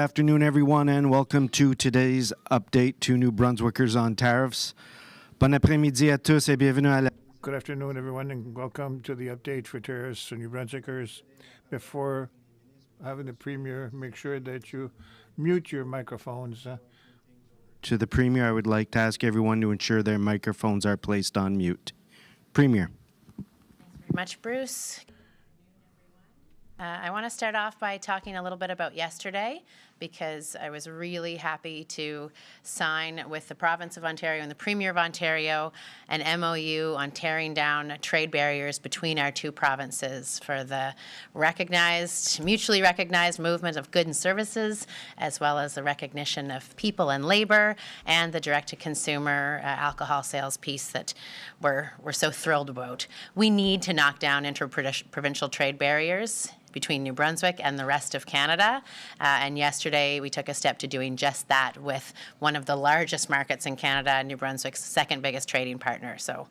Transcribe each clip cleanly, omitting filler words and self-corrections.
afternoon, everyone, and welcome to today's update to New Brunswickers on tariffs. Bon après-midi à tous et bienvenue à la... Good afternoon, everyone, and welcome to the update for tariffs to New Brunswickers. Before having the Premier, make sure that you mute your microphones. To the Premier, I would like to ask everyone to ensure their microphones are placed on mute. Premier. Thanks very much, Bruce. I want to start off by talking a little bit about yesterday, because I was really happy to sign with the Province of Ontario and the Premier of Ontario an MOU on tearing down trade barriers between our two provinces for the mutually recognized movement of goods and services, as well as the recognition of people and labor, and the direct-to-consumer alcohol sales piece that we're so thrilled about. We need to knock down interprovincial trade barriers between New Brunswick and the rest of Canada. And yesterday we took a step to doing just that with one of the largest markets in Canada, New Brunswick's second biggest trading partner. So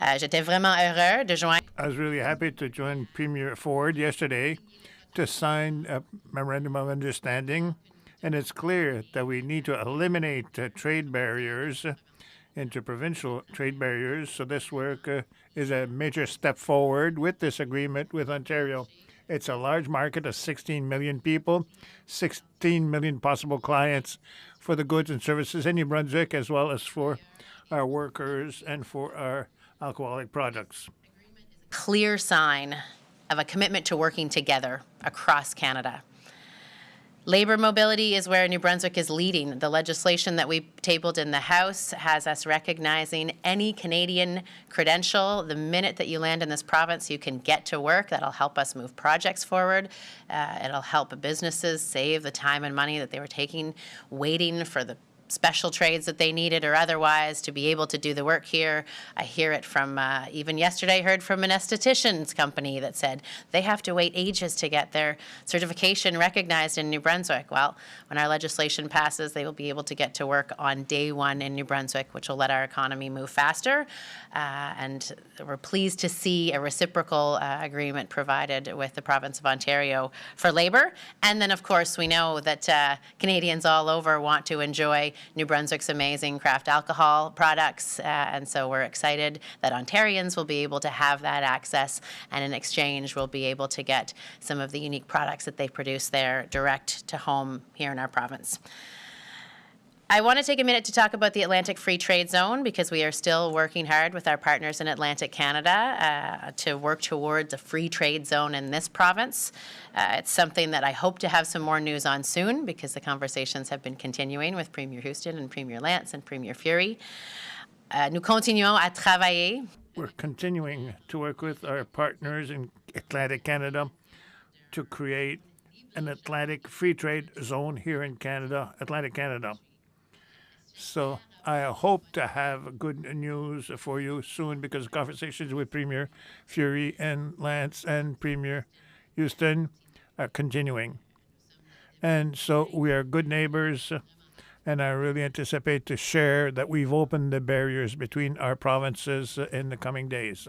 j'étais vraiment heureux de joindre. I was really happy to join Premier Ford yesterday to sign a memorandum of understanding. And it's clear that we need to eliminate trade barriers, interprovincial trade barriers. So this work is a major step forward with this agreement with Ontario. It's a large market of 16 million people, 16 million possible clients for the goods and services in New Brunswick, as well as for our workers and for our alcoholic products. Clear sign of a commitment to working together across Canada. Labor mobility is where New Brunswick is leading. The legislation that we tabled in the House has us recognizing any Canadian credential. The minute that you land in this province, you can get to work. That'll help us move projects forward. It'll help businesses save the time and money that they were taking, waiting for the special trades that they needed or otherwise to be able to do the work here. I hear it from, even yesterday, heard from an esthetician's company that said they have to wait ages to get their certification recognized in New Brunswick. Well, when our legislation passes, they will be able to get to work on day one in New Brunswick, which will let our economy move faster. And we're pleased to see a reciprocal agreement provided with the Province of Ontario for labor. And then, of course, we know that Canadians all over want to enjoy New Brunswick's amazing craft alcohol products, and so we're excited that Ontarians will be able to have that access, and in exchange we'll be able to get some of the unique products that they produce there direct to home here in our province. I want to take a minute to talk about the Atlantic Free Trade Zone, because we are still working hard with our partners in Atlantic Canada to work towards a free trade zone in this province. It's something that I hope to have some more news on soon, because the conversations have been continuing with Premier Houston and Premier Lance and Premier Fury. Nous continuons à travailler. We're continuing to work with our partners in Atlantic Canada to create an Atlantic Free Trade Zone here in Canada, Atlantic Canada. So I hope to have good news for you soon, because conversations with Premier Fury and Lance and Premier Houston are continuing. And so we are good neighbors, and I really anticipate to share that we've opened the barriers between our provinces in the coming days.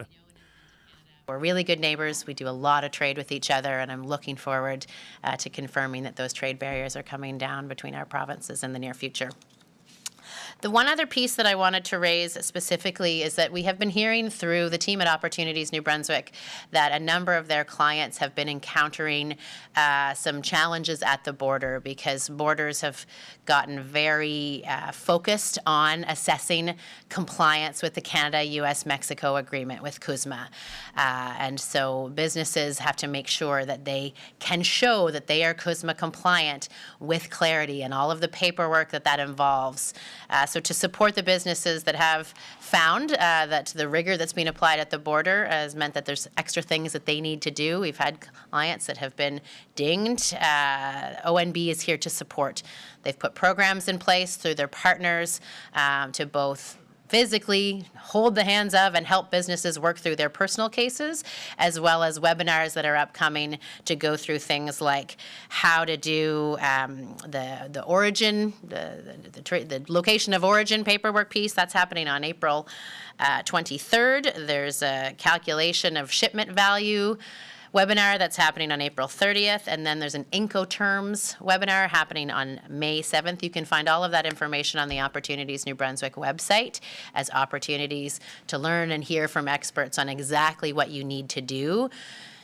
We're really good neighbors. We do a lot of trade with each other, and I'm looking forward to confirming that those trade barriers are coming down between our provinces in the near future. The one other piece that I wanted to raise specifically is that we have been hearing through the team at Opportunities New Brunswick that a number of their clients have been encountering some challenges at the border, because borders have gotten very focused on assessing compliance with the Canada-US-Mexico agreement with CUSMA. And so businesses have to make sure that they can show that they are CUSMA compliant with clarity and all of the paperwork that involves. So to support the businesses that have found that the rigor that's being applied at the border has meant that there's extra things that they need to do. We've had clients that have been dinged. ONB is here to support. They've put programs in place through their partners to both physically hold the hands of and help businesses work through their personal cases, as well as webinars that are upcoming to go through things like how to do the origin, the location of origin paperwork piece. That's happening on April 23rd. There's a calculation of shipment value webinar that's happening on April 30th, and then there's an Incoterms webinar happening on May 7th. You can find all of that information on the Opportunities New Brunswick website as opportunities to learn and hear from experts on exactly what you need to do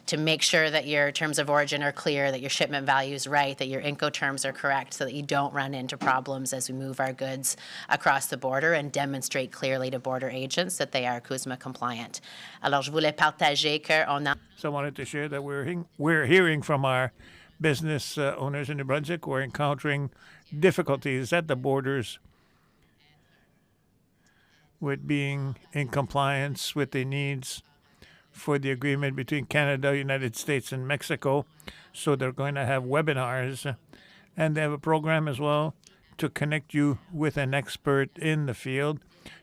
to make sure that your terms of origin are clear, that your shipment value is right, that your Incoterms are correct, so that you don't run into problems as we move our goods across the border, and demonstrate clearly to border agents that they are CUSMA compliant. Alors, je voulais partager qu'on a... So I wanted to share that we're hearing from our business owners in New Brunswick who are encountering difficulties at the borders with being in compliance with the needs for the agreement between Canada, United States, and Mexico. So they're going to have webinars, and they have a program as well to connect you with an expert in the field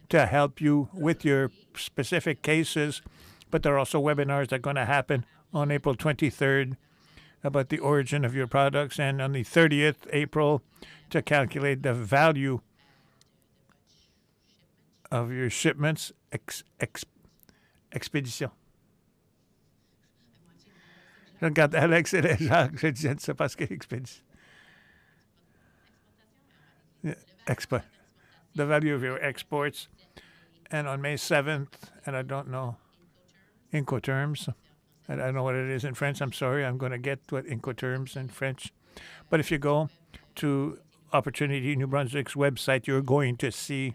to help you with your specific cases. But there are also webinars that are going to happen on April 23rd about the origin of your products, and on the 30th April to calculate the value of your shipments. Expédition. Regarde, Alex et Jacques, je ne sais pas ce qu'est expédition. The value of your exports. And on May 7th, and I don't know, Incoterms. I don't know what it is in French. I'm sorry. I'm going to get what Incoterms in French. But if you go to Opportunity New Brunswick's website, you're going to see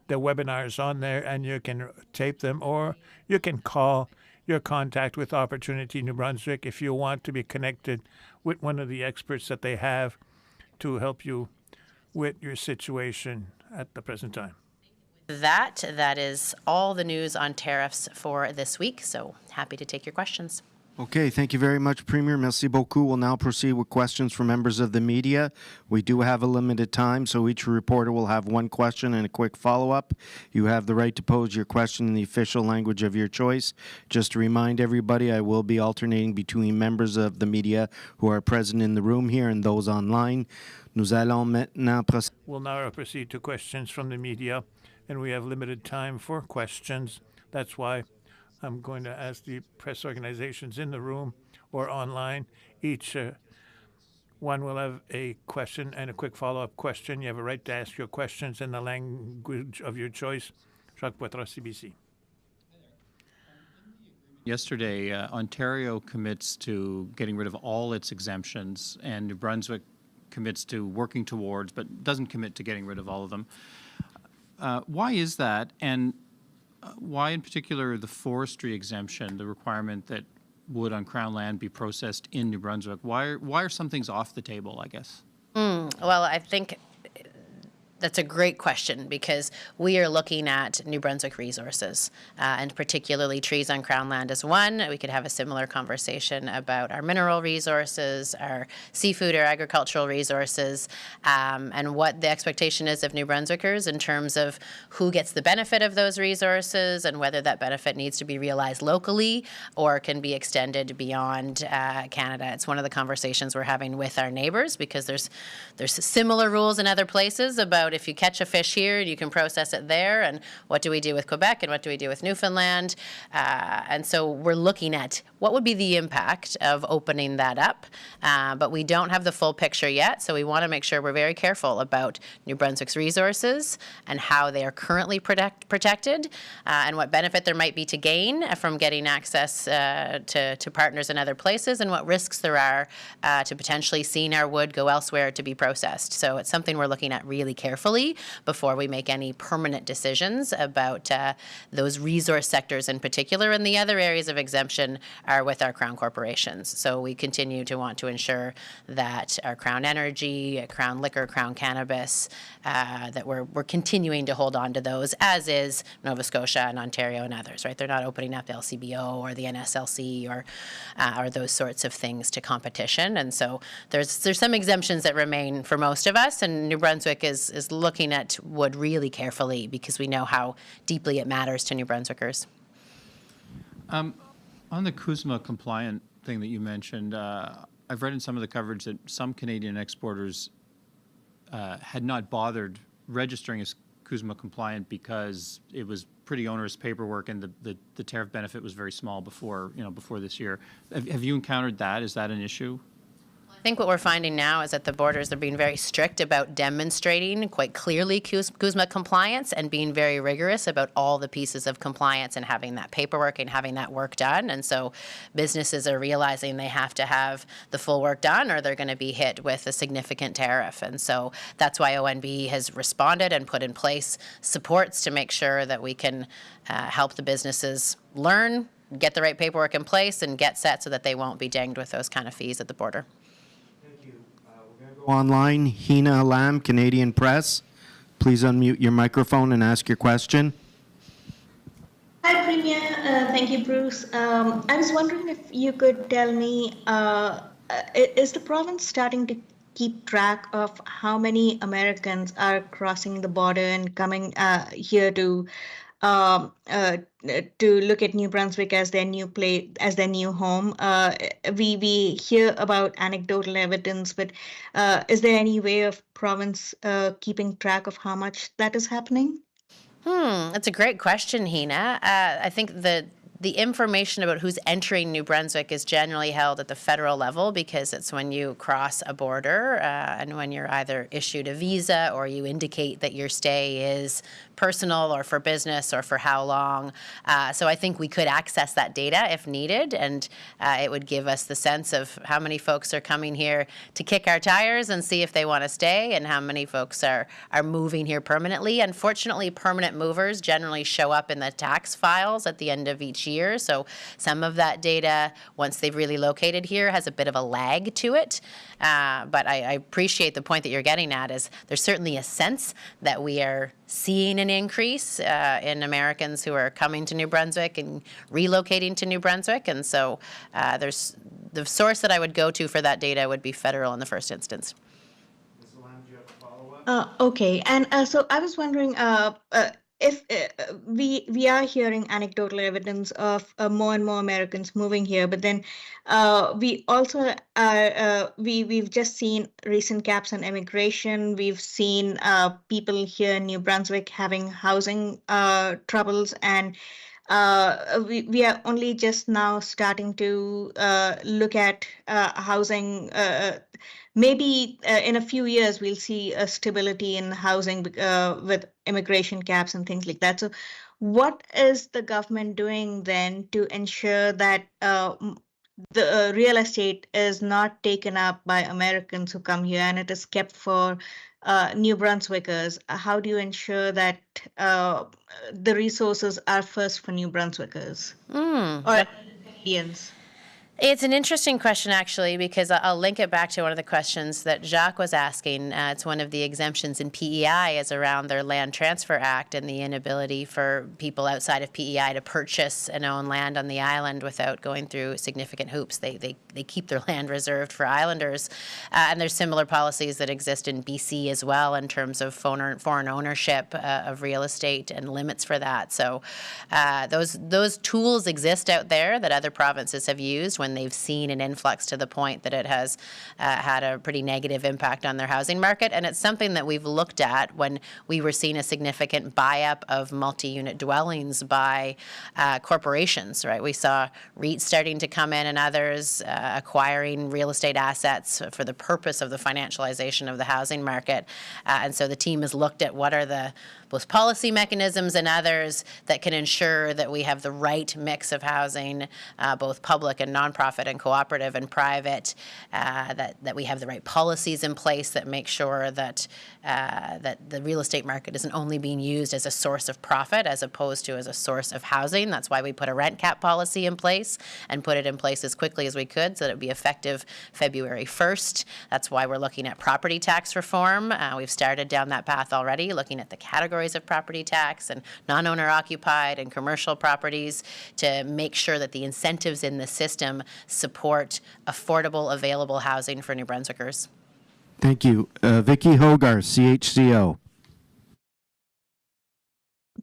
the webinars on there, and you can tape them, or you can call your contact with Opportunity New Brunswick if you want to be connected with one of the experts that they have to help you with your situation at the present time. That is all the news on tariffs for this week, so happy to take your questions. Okay, thank you very much, Premier. Merci beaucoup. We'll now proceed with questions from members of the media. We do have a limited time, so each reporter will have one question and a quick follow-up. You have the right to pose your question in the official language of your choice. Just to remind everybody, I will be alternating between members of the media who are present in the room here and those online. Nous allons maintenant procéder. We'll now proceed to questions from the media, and we have limited time for questions. That's why I'm going to ask the press organizations in the room or online. Each one will have a question and a quick follow-up question. You have a right to ask your questions in the language of your choice. Jacques Poitras, CBC. Yesterday, Ontario commits to getting rid of all its exemptions, and New Brunswick commits to working towards, but doesn't commit to getting rid of all of them. Why is that? And why, in particular, the forestry exemption, the requirement that wood on Crown land be processed in New Brunswick? Why are some things off the table, I guess? Well, I think that's a great question, because we are looking at New Brunswick resources, and particularly trees on Crown land is one. We could have a similar conversation about our mineral resources, our seafood or agricultural resources, and what the expectation is of New Brunswickers in terms of who gets the benefit of those resources and whether that benefit needs to be realized locally or can be extended beyond Canada. It's one of the conversations we're having with our neighbors, because there's similar rules in other places about if you catch a fish here, you can process it there, and what do we do with Quebec and what do we do with Newfoundland? And so we're looking at what would be the impact of opening that up, but we don't have the full picture yet, so we want to make sure we're very careful about New Brunswick's resources and how they are currently protected, and what benefit there might be to gain from getting access to partners in other places, and what risks there are to potentially seeing our wood go elsewhere to be processed. So it's something we're looking at really carefully before we make any permanent decisions about those resource sectors in particular. And the other areas of exemption are with our Crown corporations. So we continue to want to ensure that our Crown Energy, Crown Liquor, Crown Cannabis, that we're continuing to hold on to those, as is Nova Scotia and Ontario and others, right? They're not opening up LCBO or the NSLC or those sorts of things to competition. And so there's some exemptions that remain for most of us, and New Brunswick is looking at wood really carefully because we know how deeply it matters to New Brunswickers. On the CUSMA compliant thing that you mentioned, I've read in some of the coverage that some Canadian exporters had not bothered registering as CUSMA compliant because it was pretty onerous paperwork, and the tariff benefit was very small before this year. Have you encountered that? Is that an issue? I think what we're finding now is that the borders are being very strict about demonstrating quite clearly CUSMA compliance and being very rigorous about all the pieces of compliance and having that paperwork and having that work done. And so businesses are realizing they have to have the full work done or they're going to be hit with a significant tariff. And so that's why ONB has responded and put in place supports to make sure that we can help the businesses learn, get the right paperwork in place, and get set so that they won't be dinged with those kind of fees at the border. Online, Hina Lam, Canadian Press. Please unmute your microphone and ask your question. Hi, Premier. Thank you, Bruce. I was wondering if you could tell me, is the province starting to keep track of how many Americans are crossing the border and coming here to look at New Brunswick as their new home? We hear about anecdotal evidence, but is there any way of province keeping track of how much that is happening? That's a great question, Hina. I think the information about who's entering New Brunswick is generally held at the federal level because it's when you cross a border and when you're either issued a visa or you indicate that your stay is personal or for business or for how long. So I think we could access that data if needed, and it would give us the sense of how many folks are coming here to kick our tires and see if they want to stay and how many folks are moving here permanently. Unfortunately, permanent movers generally show up in the tax files at the end of each year. So some of that data, once they've really located here, has a bit of a lag to it. But I appreciate the point that you're getting at is there's certainly a sense that we are seeing an increase in Americans who are coming to New Brunswick and relocating to New Brunswick. And so there's the source that I would go to for that data would be federal in the first instance. Okay, and so I was wondering if we are hearing anecdotal evidence of more and more Americans moving here, but then we also we've just seen recent caps on immigration. We've seen people here in New Brunswick having housing troubles, and we are only just now starting to look at housing. Maybe in a few years we'll see a stability in housing with immigration caps and things like that. So what is the government doing then to ensure that the real estate is not taken up by Americans who come here and it is kept for New Brunswickers? How do you ensure that the resources are first for New Brunswickers or Canadians? It's an interesting question, actually, because I'll link it back to one of the questions that Jacques was asking. It's one of the exemptions in PEI is around their Land Transfer Act and the inability for people outside of PEI to purchase and own land on the island without going through significant hoops. They keep their land reserved for islanders. And there's similar policies that exist in BC as well in terms of foreign ownership of real estate and limits for that. So those tools exist out there that other provinces have used when they've seen an influx to the point that it has had a pretty negative impact on their housing market. And it's something that we've looked at when we were seeing a significant buy-up of multi-unit dwellings by corporations, right? We saw REITs starting to come in and others acquiring real estate assets for the purpose of the financialization of the housing market. And so the team has looked at what are both policy mechanisms and others that can ensure that we have the right mix of housing, both public and nonprofit and cooperative and private, that we have the right policies in place that make sure that the real estate market isn't only being used as a source of profit as opposed to as a source of housing. That's why we put a rent cap policy in place and put it in place as quickly as we could so that it would be effective February 1st. That's why we're looking at property tax reform. We've started down that path already, looking at the categories of property tax and non-owner occupied and commercial properties to make sure that the incentives in the system support affordable, available housing for New Brunswickers. Thank you. Vicky Hogarth, CHCO.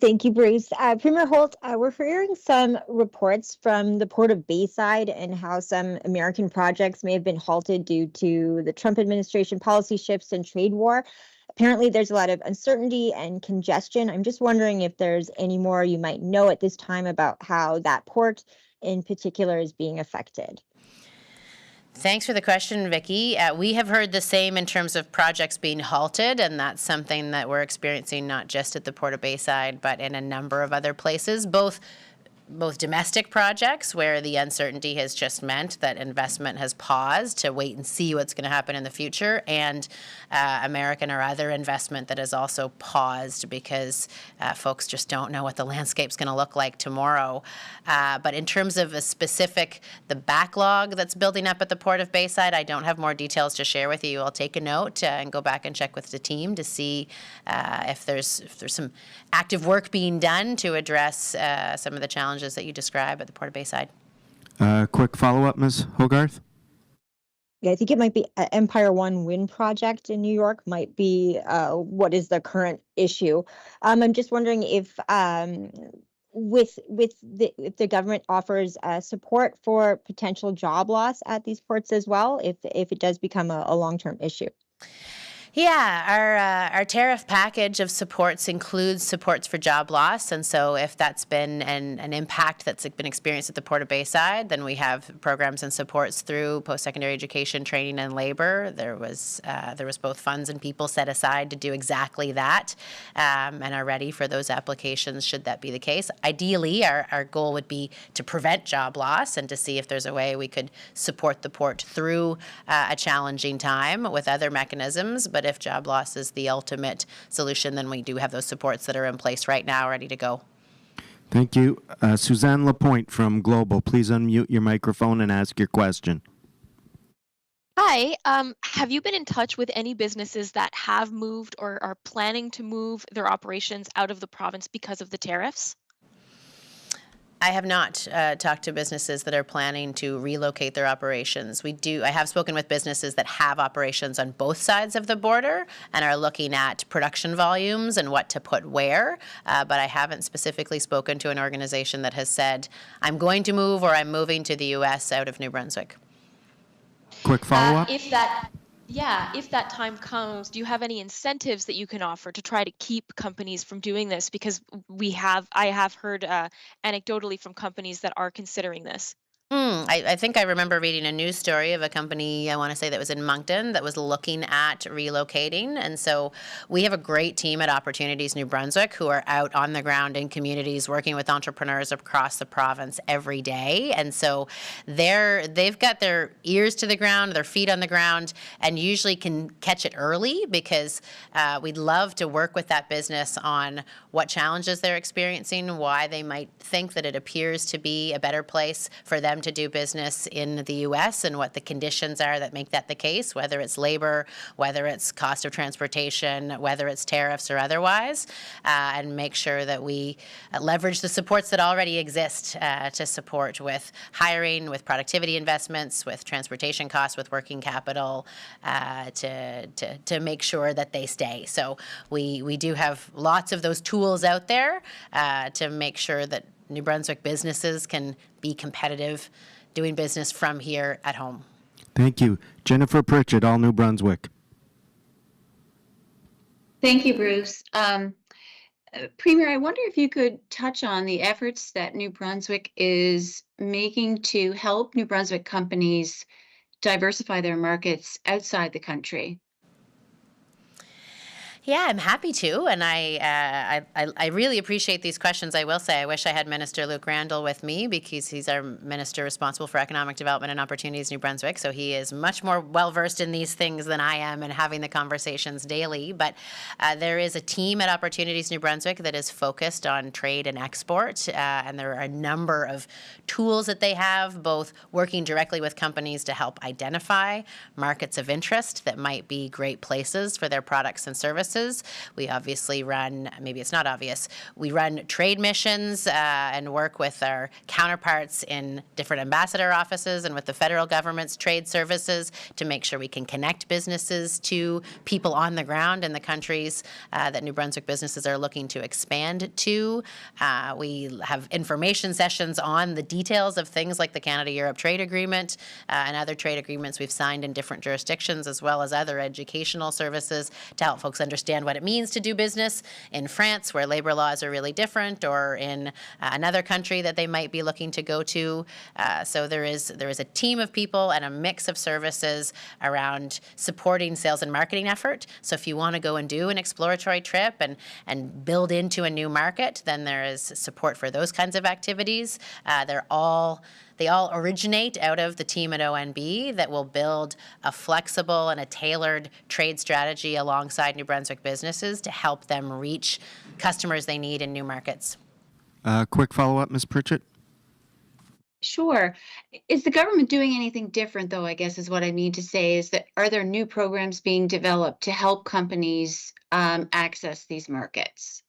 Thank you, Bruce. Premier Holt, we're hearing some reports from the Port of Bayside and how some American projects may have been halted due to the Trump administration policy shifts and trade war. Apparently, there's a lot of uncertainty and congestion. I'm just wondering if there's any more you might know at this time about how that port in particular is being affected. Thanks for the question, Vicki. We have heard the same in terms of projects being halted, and that's something that we're experiencing not just at the Port of Bayside, but in a number of other places, both domestic projects where the uncertainty has just meant that investment has paused to wait and see what's going to happen in the future, and American or other investment that has also paused because folks just don't know what the landscape's going to look like tomorrow. But in terms of the backlog that's building up at the Port of Bayside, I don't have more details to share with you. I'll take a note and go back and check with the team to see if there's some active work being done to address some of the challenges that you describe at the Port of Bayside. Quick follow-up, Ms. Hogarth? Yeah, I think it might be Empire One Wind Project in New York might be what is the current issue. I'm just wondering if if the government offers support for potential job loss at these ports as well, if it does become a long-term issue. Yeah, our tariff package of supports includes supports for job loss, and so if that's been an impact that's been experienced at the Port of Bayside, then we have programs and supports through post-secondary education, training, and labor. There was both funds and people set aside to do exactly that, and are ready for those applications should that be the case. Ideally, our goal would be to prevent job loss and to see if there's a way we could support the port through a challenging time with other mechanisms. But if job loss is the ultimate solution, then we do have those supports that are in place right now, ready to go. Thank you. Suzanne Lapointe from Global, please unmute your microphone and ask your question. Hi, have you been in touch with any businesses that have moved or are planning to move their operations out of the province because of the tariffs? I have not talked to businesses that are planning to relocate their operations. I have spoken with businesses that have operations on both sides of the border and are looking at production volumes and what to put where, but I haven't specifically spoken to an organization that has said, I'm going to move or I'm moving to the U.S. out of New Brunswick. Quick follow-up? If that time comes, do you have any incentives that you can offer to try to keep companies from doing this? Because I have heard anecdotally from companies that are considering this. I think I remember reading a news story of a company, I want to say that was in Moncton, that was looking at relocating. And so we have a great team at Opportunities New Brunswick who are out on the ground in communities working with entrepreneurs across the province every day. And so they've got their ears to the ground, their feet on the ground, and usually can catch it early because we'd love to work with that business on what challenges they're experiencing, why they might think that it appears to be a better place for them to do business in the U.S. and what the conditions are that make that the case, whether it's labor, whether it's cost of transportation, whether it's tariffs or otherwise, and make sure that we leverage the supports that already exist to support with hiring, with productivity investments, with transportation costs, with working capital, to make sure that they stay. So we do have lots of those tools out there to make sure that New Brunswick businesses can be competitive doing business from here at home. Thank you. Jennifer Pritchett, All New Brunswick. Thank you, Bruce. Premier, I wonder if you could touch on the efforts that New Brunswick is making to help New Brunswick companies diversify their markets outside the country. Yeah, I'm happy to, and I really appreciate these questions. I will say I wish I had Minister Luke Randall with me because he's our minister responsible for economic development and opportunities in New Brunswick, so he is much more well-versed in these things than I am and having the conversations daily. But there is a team at Opportunities New Brunswick that is focused on trade and export, and there are a number of tools that they have, both working directly with companies to help identify markets of interest that might be great places for their products and services. We obviously run, maybe it's not obvious, we run trade missions and work with our counterparts in different ambassador offices and with the federal government's trade services to make sure we can connect businesses to people on the ground in the countries that New Brunswick businesses are looking to expand to. We have information sessions on the details of things like the Canada-Europe Trade Agreement and other trade agreements we've signed in different jurisdictions, as well as other educational services to help folks understand understand what it means to do business in France, where labor laws are really different, or in another country that they might be looking to go to. So there is a team of people and a mix of services around supporting sales and marketing effort. So if you want to go and do an exploratory trip and build into a new market, then there is support for those kinds of activities. They all originate out of the team at ONB that will build a flexible and a tailored trade strategy alongside New Brunswick businesses to help them reach customers they need in new markets. Quick follow-up, Ms. Pritchett? Sure. Is the government doing anything different, though, I guess is what I mean to say, is that are there new programs being developed to help companies access these markets?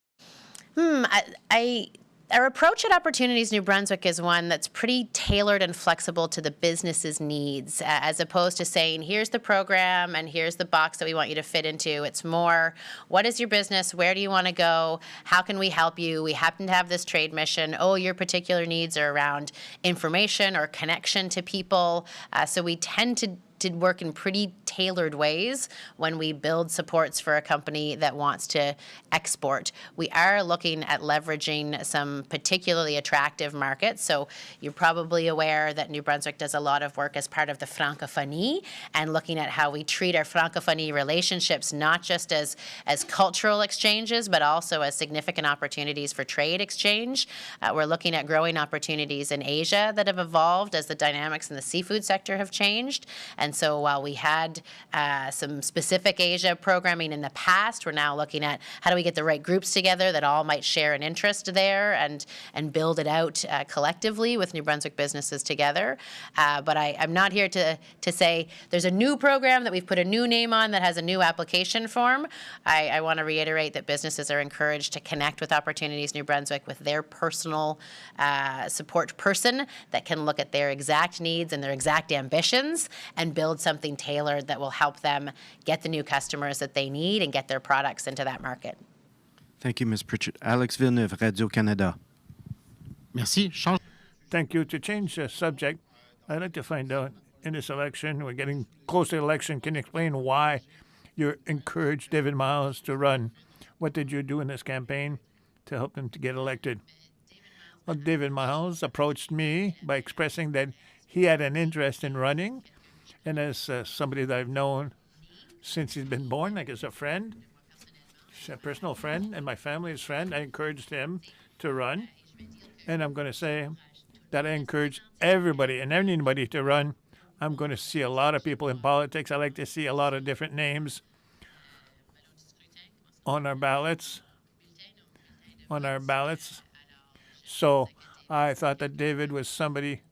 Our approach at Opportunities New Brunswick is one that's pretty tailored and flexible to the business's needs, as opposed to saying, here's the program and here's the box that we want you to fit into. It's more, what is your business? Where do you want to go? How can we help you? We happen to have this trade mission. Oh, your particular needs are around information or connection to people. So we tend to work in pretty tailored ways when we build supports for a company that wants to export. We are looking at leveraging some particularly attractive markets. So you're probably aware that New Brunswick does a lot of work as part of the Francophonie and looking at how we treat our Francophonie relationships not just as cultural exchanges, but also as significant opportunities for trade exchange. We're looking at growing opportunities in Asia that have evolved as the dynamics in the seafood sector have changed. And so while we had some specific Asia programming in the past, we're now looking at how do we get the right groups together that all might share an interest there and build it out collectively with New Brunswick businesses together. But I'm not here to say there's a new program that we've put a new name on that has a new application form. I want to reiterate that businesses are encouraged to connect with Opportunities New Brunswick with their personal support person that can look at their exact needs and their exact ambitions and build something tailored that will help them get the new customers that they need and get their products into that market. Thank you, Ms. Pritchett. Alex Villeneuve, Radio-Canada. Merci. Thank you. To change the subject, I'd like to find out, in this election, we're getting close to the election, can you explain why you encouraged David Miles to run? What did you do in this campaign to help him to get elected? Well, David Miles approached me by expressing that he had an interest in running, and as somebody that I've known since he's been born, like as a friend, a personal friend, and my family's friend, I encouraged him to run. And I'm going to say that I encourage everybody and anybody to run. I'm going to see a lot of people in politics. I like to see a lot of different names on our ballots. So I thought that David was somebody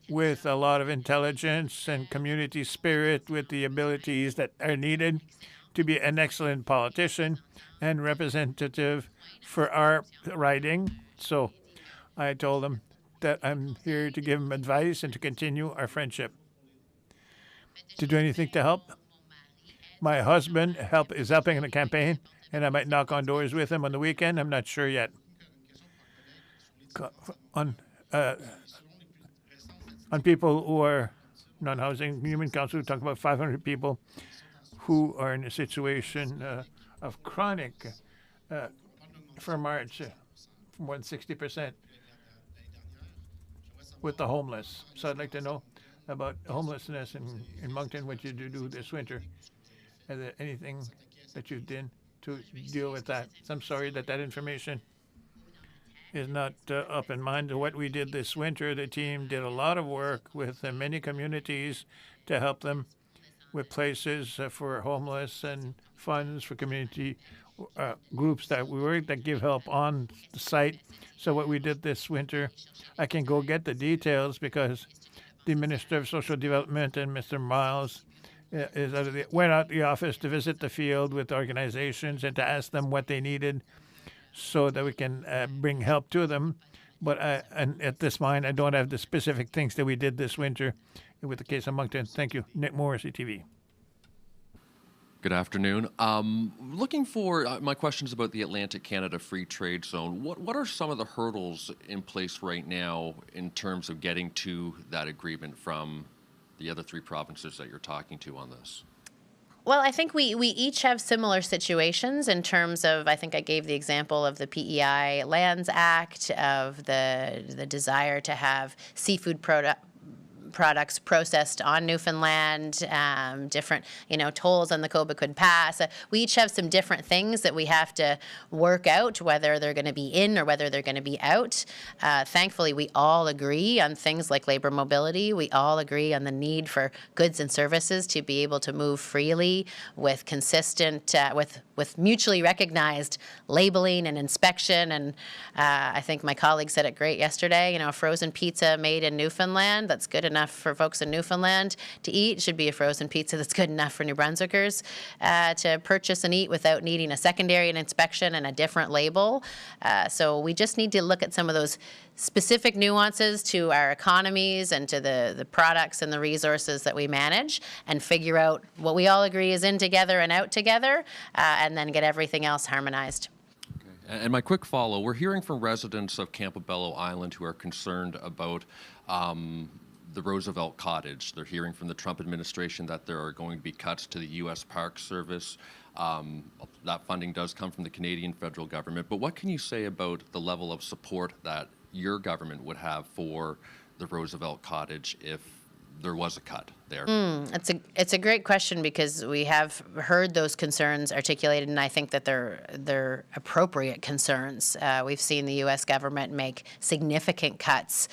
with a lot of intelligence and community spirit, with the abilities that are needed to be an excellent politician and representative for our riding. So I told him that I'm here to give him advice and to continue our friendship. To do anything to help? My husband is helping in the campaign, and I might knock on doors with him on the weekend. I'm not sure yet. On people who are non-housing, Human Council, we talk about 500 people who are in a situation of chronic, for March, more than 60%, with the homeless. So I'd like to know about homelessness in Moncton, what you do this winter. Is there anything that you did to deal with that? So I'm sorry that information is not up in mind. What we did this winter, the team did a lot of work with many communities to help them with places for homeless and funds for community groups that give help on the site. So what we did this winter, I can go get the because the Minister of Social Development and Mr. Miles went out the office to visit the field with organizations and to ask them what they needed so that we can bring help to them. But and at this point, I don't have the specific things that we did this winter with the case of Moncton. Thank you. Nick Morris, CTV. Good afternoon. Looking for my questions about the Atlantic Canada Free Trade Zone. What are some of the hurdles in place right now in terms of getting to that agreement from the other three provinces that you're talking to on this? Well, I think we each have similar situations in terms of, I think I gave the example of the PEI Lands Act, of the desire to have seafood products processed on Newfoundland, different, tolls on the Cobequid Pass. We each have some different things that we have to work out, whether they're going to be in or whether they're going to be out. Thankfully, we all agree on things like labor mobility. We all agree on the need for goods and services to be able to move freely with consistent, with mutually recognized labeling and inspection. And I think my colleague said it great yesterday, a frozen pizza made in Newfoundland that's good enough for folks in Newfoundland to eat should be a frozen pizza that's good enough for New Brunswickers to purchase and eat without needing a secondary inspection and a different label. So we just need to look at some of those specific nuances to our economies and to the products and the resources that we manage, and figure out what we all agree is in together and out together, and then get everything else harmonized. And my quick follow, we're hearing from residents of Campobello Island who are concerned about the Roosevelt Cottage. They're hearing from the Trump administration that there are going to be cuts to the U.S. Park Service. That funding does come from the Canadian federal government. But what can you say about the level of support that your government would have for the Roosevelt Cottage if there was a cut there? It's a great question, because we have heard those concerns articulated, and I think that they're appropriate concerns. We've seen the U.S. government make significant cuts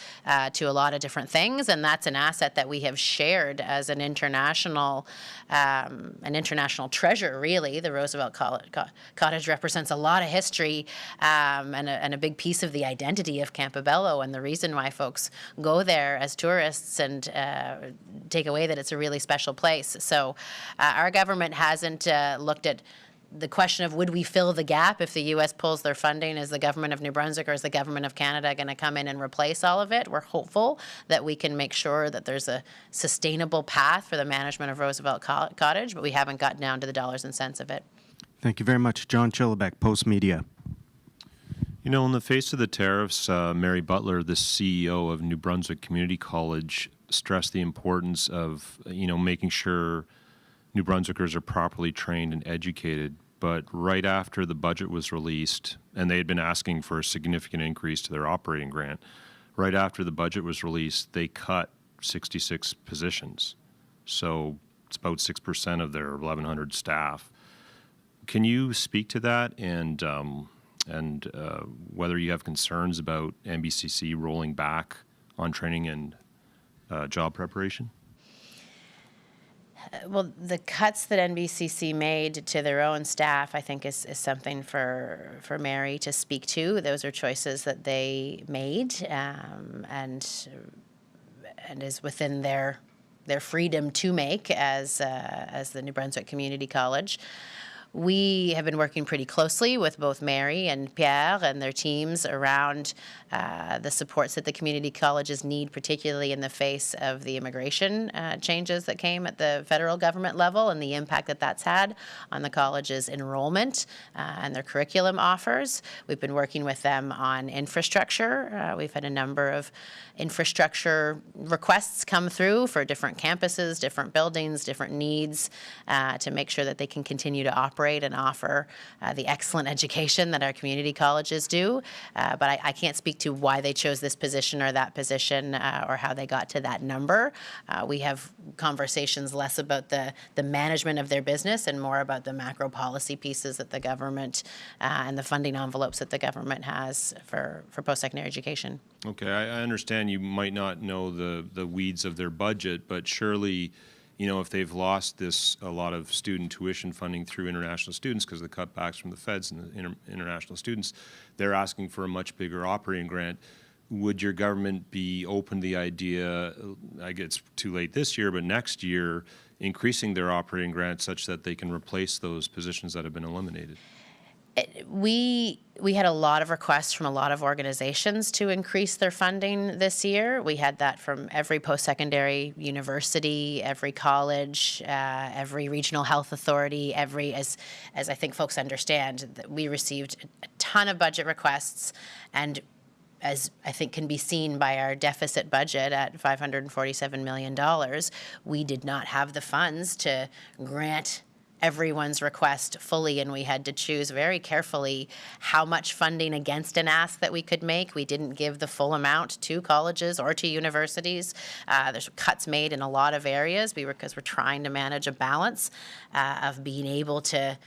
to a lot of different things, and that's an asset that we have shared as an international treasure. Really, the Roosevelt Cottage represents a lot of history and a big piece of the identity of Campobello, and the reason why folks go there as tourists and take away that it's a really special place. So our government hasn't looked at the question of would we fill the gap if the U.S. pulls their funding. Is the government of New Brunswick or is the government of Canada going to come in and replace all of it? We're hopeful that we can make sure that there's a sustainable path for the management of Roosevelt Cottage, but we haven't gotten down to the dollars and cents of it. Thank you very much. John Chillibeck, Post Media. In the face of the tariffs, Mary Butler, the CEO of New Brunswick Community College, stressed the importance of, making sure New Brunswickers are properly trained and educated. But right after the budget was released, and they had been asking for a significant increase to their operating grant, right after the budget was released, they cut 66 positions. So it's about 6% of their 1,100 staff. Can you speak to that and whether you have concerns about NBCC rolling back on training and job preparation? Well, the cuts that NBCC made to their own staff, I think, is something for Mary to speak to. Those are choices that they made, and is within their freedom to make as the New Brunswick Community College. We have been working pretty closely with both Mary and Pierre and their teams around the supports that the community colleges need, particularly in the face of the immigration changes that came at the federal government level and the impact that that's had on the college's enrollment and their curriculum offers. We've been working with them on infrastructure. We've had a number of infrastructure requests come through for different campuses, different buildings, different needs to make sure that they can continue to operate and offer the excellent education that our community colleges do. But I can't speak to why they chose this position or that position or how they got to that number. We have conversations less about the management of their business and more about the macro policy pieces that the government and the funding envelopes that the government has for post-secondary education. Okay, I understand you might not know the weeds of their budget, but surely, if they've lost a lot of student tuition funding through international students because of the cutbacks from the feds and the international students, they're asking for a much bigger operating grant. Would your government be open to the idea, I guess it's too late this year, but next year, increasing their operating grant such that they can replace those positions that have been eliminated? We had a lot of requests from a lot of organizations to increase their funding this year. We had that from every post-secondary university, every college, every regional health authority, as I think folks understand, that we received a ton of budget requests, and as I think can be seen by our deficit budget at $547 million, we did not have the funds to grant everyone's request fully, and we had to choose very carefully how much funding against an ask that we could make. We didn't give the full amount to colleges or to universities. There's cuts made in a lot of areas because we're trying to manage a balance of being able to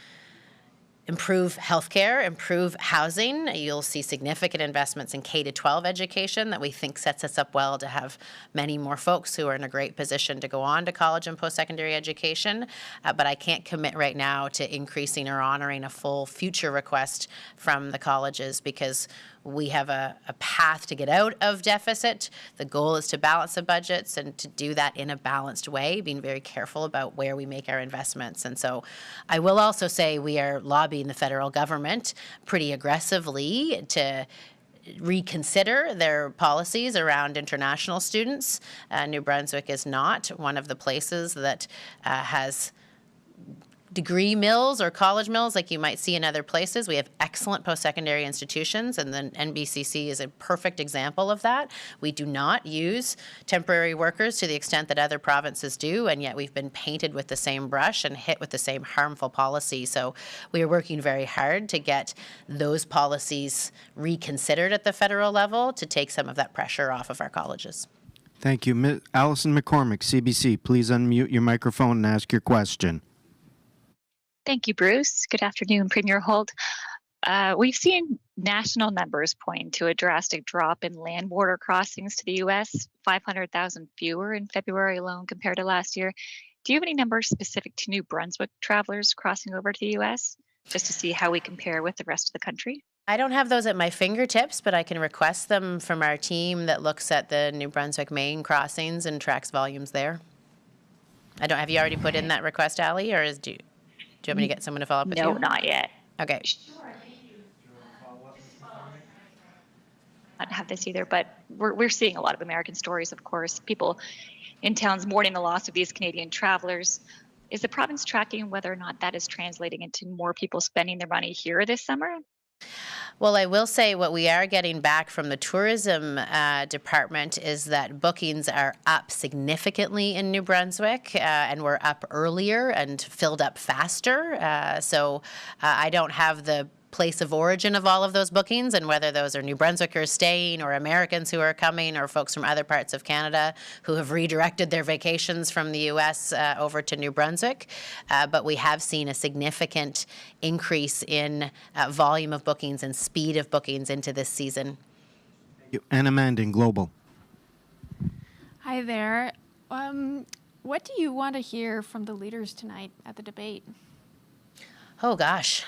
improve healthcare, improve housing. You'll see significant investments in K-12 education that we think sets us up well to have many more folks who are in a great position to go on to college and post-secondary education. But I can't commit right now to increasing or honoring a full future request from the colleges because we have a path to get out of deficit. The goal is to balance the budgets and to do that in a balanced way, being very careful about where we make our investments. And so I will also say we are lobbying the federal government pretty aggressively to reconsider their policies around international students. New Brunswick is not one of the places that has degree mills or college mills like you might see in other places. We have excellent post-secondary institutions, and the NBCC is a perfect example of that. We do not use temporary workers to the extent that other provinces do, and yet we've been painted with the same brush and hit with the same harmful policy. So we are working very hard to get those policies reconsidered at the federal level to take some of that pressure off of our colleges. Thank you. Alison McCormick, CBC, please unmute your microphone and ask your question. Thank you, Bruce. Good afternoon, Premier Holt. We've seen national numbers point to a drastic drop in land border crossings to the U.S., 500,000 fewer in February alone compared to last year. Do you have any numbers specific to New Brunswick travelers crossing over to the U.S., just to see how we compare with the rest of the country? I don't have those at my fingertips, but I can request them from our team that looks at the New Brunswick-Maine crossings and tracks volumes there. Have you already put in that request, Ali, or do you want me to get someone to follow up with you? No, not yet. Okay. I don't have this either, but we're seeing a lot of American stories, of course, people in towns mourning the loss of these Canadian travelers. Is the province tracking whether or not that is translating into more people spending their money here this summer? Well, I will say what we are getting back from the tourism department is that bookings are up significantly in New Brunswick, and we're up earlier and filled up faster. So I don't have the place of origin of all of those bookings and whether those are New Brunswickers staying or Americans who are coming or folks from other parts of Canada who have redirected their vacations from the U.S. Over to New Brunswick. But we have seen a significant increase in volume of bookings and speed of bookings into this season. Anna Manding, Global. Hi there. What do you want to hear from the leaders tonight at the debate? Oh, gosh.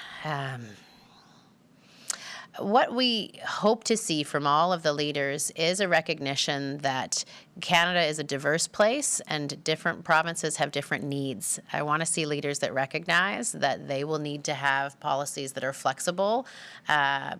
What we hope to see from all of the leaders is a recognition that Canada is a diverse place and different provinces have different needs. I want to see leaders that recognize that they will need to have policies that are flexible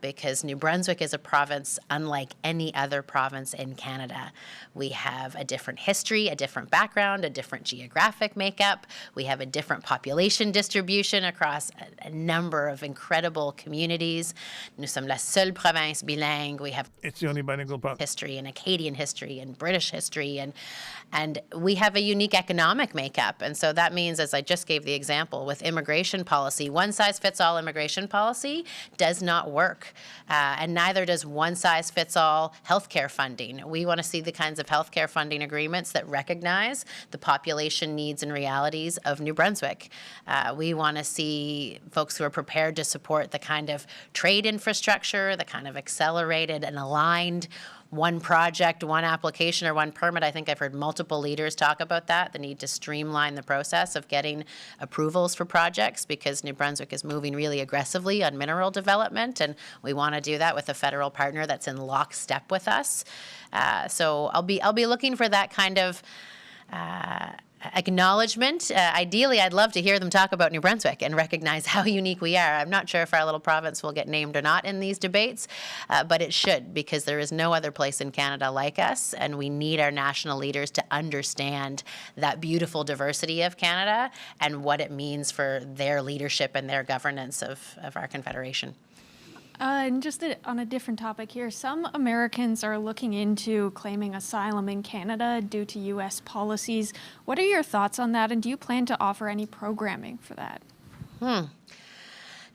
because New Brunswick is a province unlike any other province in Canada. We have a different history, a different background, a different geographic makeup. We have a different population distribution across a number of incredible communities. Nous sommes la seule province bilingue. We have It's the only bilingual province. History and Acadian history and British history, and we have a unique economic makeup. And so that means, as I just gave the example, with immigration policy, one-size-fits-all immigration policy does not work, and neither does one-size-fits-all healthcare funding. We want to see the kinds of healthcare funding agreements that recognize the population needs and realities of New Brunswick. We want to see folks who are prepared to support the kind of trade infrastructure, the kind of accelerated and aligned one project, one application, or one permit. I think I've heard multiple leaders talk about that, the need to streamline the process of getting approvals for projects because New Brunswick is moving really aggressively on mineral development, and we want to do that with a federal partner that's in lockstep with us. So I'll be looking for that kind of acknowledgement. Ideally, I'd love to hear them talk about New Brunswick and recognize how unique we are. I'm not sure if our little province will get named or not in these debates, but it should, because there is no other place in Canada like us, and we need our national leaders to understand that beautiful diversity of Canada and what it means for their leadership and their governance of our Confederation. And just on a different topic here, some Americans are looking into claiming asylum in Canada due to U.S. policies. What are your thoughts on that, and do you plan to offer any programming for that?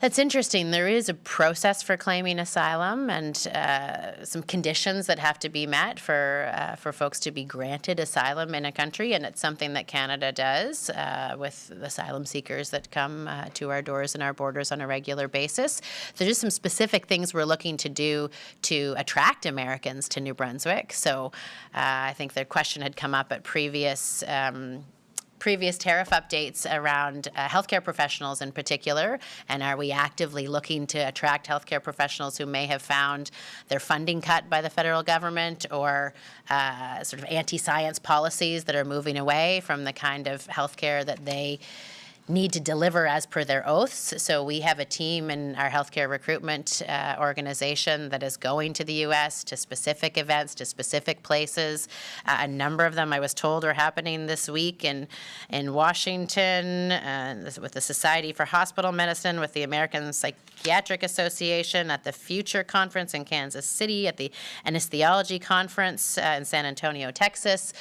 That's interesting. There is a process for claiming asylum and some conditions that have to be met for folks to be granted asylum in a country, and it's something that Canada does with asylum seekers that come to our doors and our borders on a regular basis. There's just some specific things we're looking to do to attract Americans to New Brunswick. So I think the question had come up at previous tariff updates around healthcare professionals in particular, and are we actively looking to attract healthcare professionals who may have found their funding cut by the federal government or sort of anti-science policies that are moving away from the kind of healthcare that they need to deliver as per their oaths. So we have a team in our healthcare recruitment organization that is going to the U.S. to specific events, to specific places. A number of them, I was told, are happening this week in Washington with the Society for Hospital Medicine, with the American Psychiatric Association, at the Future Conference in Kansas City, at the Anesthesiology Conference in San Antonio, Texas,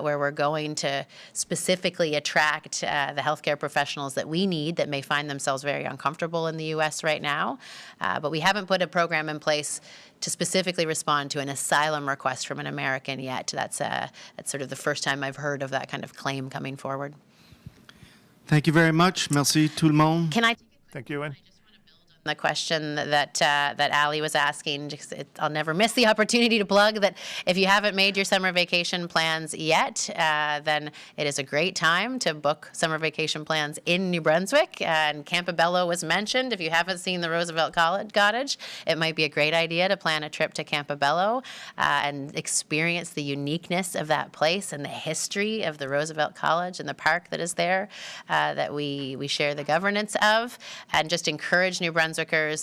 where we're going to specifically attract the healthcare professionals that we need that may find themselves very uncomfortable in the U.S. right now. But we haven't put a program in place to specifically respond to an asylum request from an American yet. That's sort of the first time I've heard of that kind of claim coming forward. Thank you very much. Merci tout le monde. Can I? Thank you, Ewan. The question that Ali was asking, I'll never miss the opportunity to plug that if you haven't made your summer vacation plans yet, then it is a great time to book summer vacation plans in New Brunswick. And Campobello was mentioned. If you haven't seen the Roosevelt Cottage, it might be a great idea to plan a trip to Campobello and experience the uniqueness of that place and the history of the Roosevelt College and the park that is there that we share the governance of, and just encourage New Brunswickers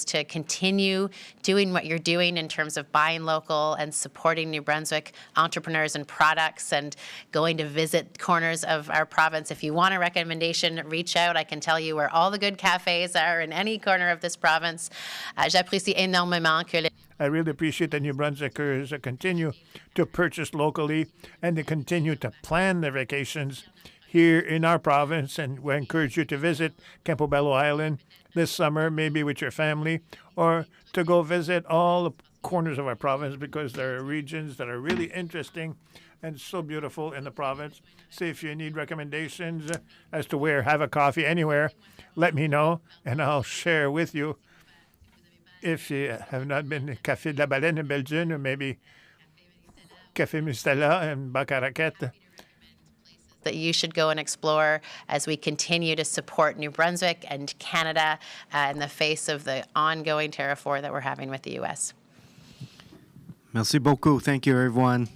to continue doing what you're doing in terms of buying local and supporting New Brunswick entrepreneurs and products and going to visit corners of our province. If you want a recommendation, reach out. I can tell you where all the good cafes are in any corner of this province. J'apprécie énormément que I really appreciate that New Brunswickers continue to purchase locally and to continue to plan their vacations here in our province, and we encourage you to visit Campobello Island this summer, maybe with your family, or to go visit all the corners of our province, because there are regions that are really interesting and so beautiful in the province. So if you need recommendations as to where, have a coffee anywhere, let me know, and I'll share with you. If you have not been to Café de la Baleine in Belgium, or maybe Café Mistela and Bacaraquette, that you should go and explore as we continue to support New Brunswick and Canada in the face of the ongoing tariff war that we're having with the U.S. Merci beaucoup. Thank you, everyone.